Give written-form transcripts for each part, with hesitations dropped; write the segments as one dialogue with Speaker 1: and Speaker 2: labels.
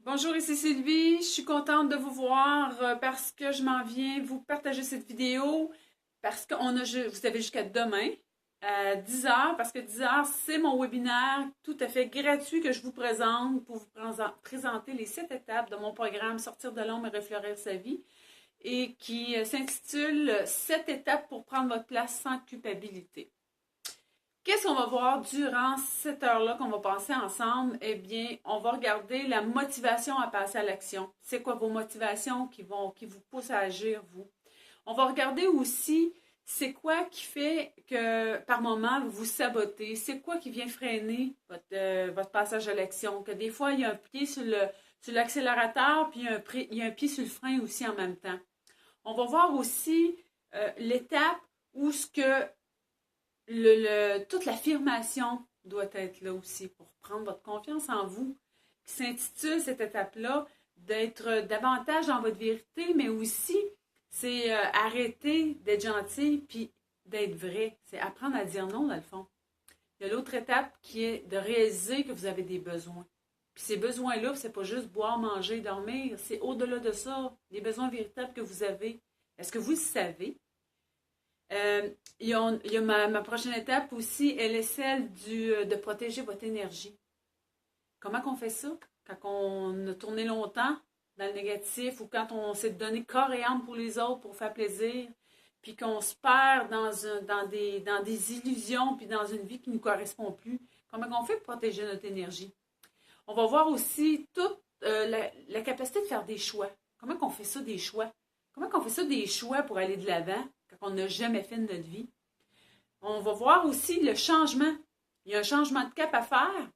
Speaker 1: Bonjour, ici Sylvie. Je suis contente de vous voir parce que je m'en viens vous partager cette vidéo parce vous avez jusqu'à demain à 10 heures parce que 10 heures, c'est mon webinaire tout à fait gratuit que je vous présente pour vous présenter les 7 étapes de mon programme Sortir de l'ombre et refleurir sa vie et qui s'intitule 7 étapes pour prendre votre place sans culpabilité. Qu'est-ce qu'on va voir durant cette heure-là qu'on va passer ensemble? Eh bien, on va regarder la motivation à passer à l'action. C'est quoi vos motivations qui vous poussent à agir, vous? On va regarder aussi c'est quoi qui fait que par moment vous vous sabotez. C'est quoi qui vient freiner votre passage à l'action? Que des fois, il y a un pied sur l'accélérateur, puis il y a un pied sur le frein aussi en même temps. On va voir aussi l'étape où ce que toute l'affirmation doit être là aussi pour prendre votre confiance en vous, qui s'intitule cette étape-là d'être davantage dans votre vérité, mais aussi c'est arrêter d'être gentil puis d'être vrai. C'est apprendre à dire non, dans le fond. Il y a l'autre étape qui est de réaliser que vous avez des besoins. Puis ces besoins-là, c'est pas juste boire, manger, dormir, c'est au-delà de ça, les besoins véritables que vous avez. Est-ce que vous le savez? Il y a ma prochaine étape aussi, elle est celle de protéger votre énergie. Comment qu'on fait ça? Quand on a tourné longtemps dans le négatif ou quand on s'est donné corps et âme pour les autres, pour faire plaisir, puis qu'on se perd dans des illusions, puis dans une vie qui ne nous correspond plus. Comment qu'on fait pour protéger notre énergie? On va voir aussi toute la capacité de faire des choix. Comment qu'on fait ça, des choix? Comment qu'on fait ça, des choix pour aller de l'avant quand on n'a jamais fait de notre vie? On va voir aussi le changement. Il y a un changement de cap à faire,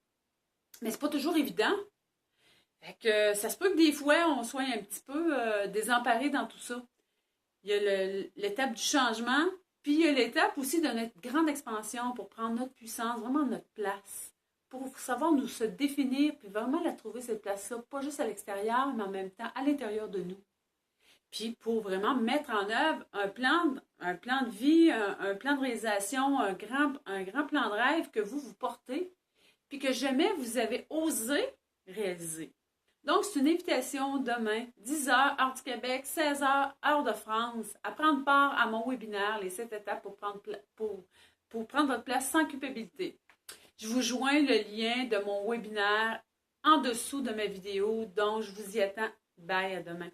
Speaker 1: mais c'est pas toujours évident. Fait que ça se peut que des fois, on soit un petit peu désemparé dans tout ça. Il y a l'étape du changement, puis il y a l'étape aussi de notre grande expansion pour prendre notre puissance, vraiment notre place, pour savoir nous se définir, puis vraiment la trouver, cette place-là, pas juste à l'extérieur, mais en même temps à l'intérieur de nous. Puis pour vraiment mettre en œuvre un plan de vie, un plan de réalisation, un grand plan de rêve que vous portez, puis que jamais vous avez osé réaliser. Donc, c'est une invitation demain, 10h, heure du Québec, 16h, heure de France, à prendre part à mon webinaire, les 7 étapes pour prendre votre place sans culpabilité. Je vous joins le lien de mon webinaire en dessous de ma vidéo, donc je vous y attends. Bye, à demain.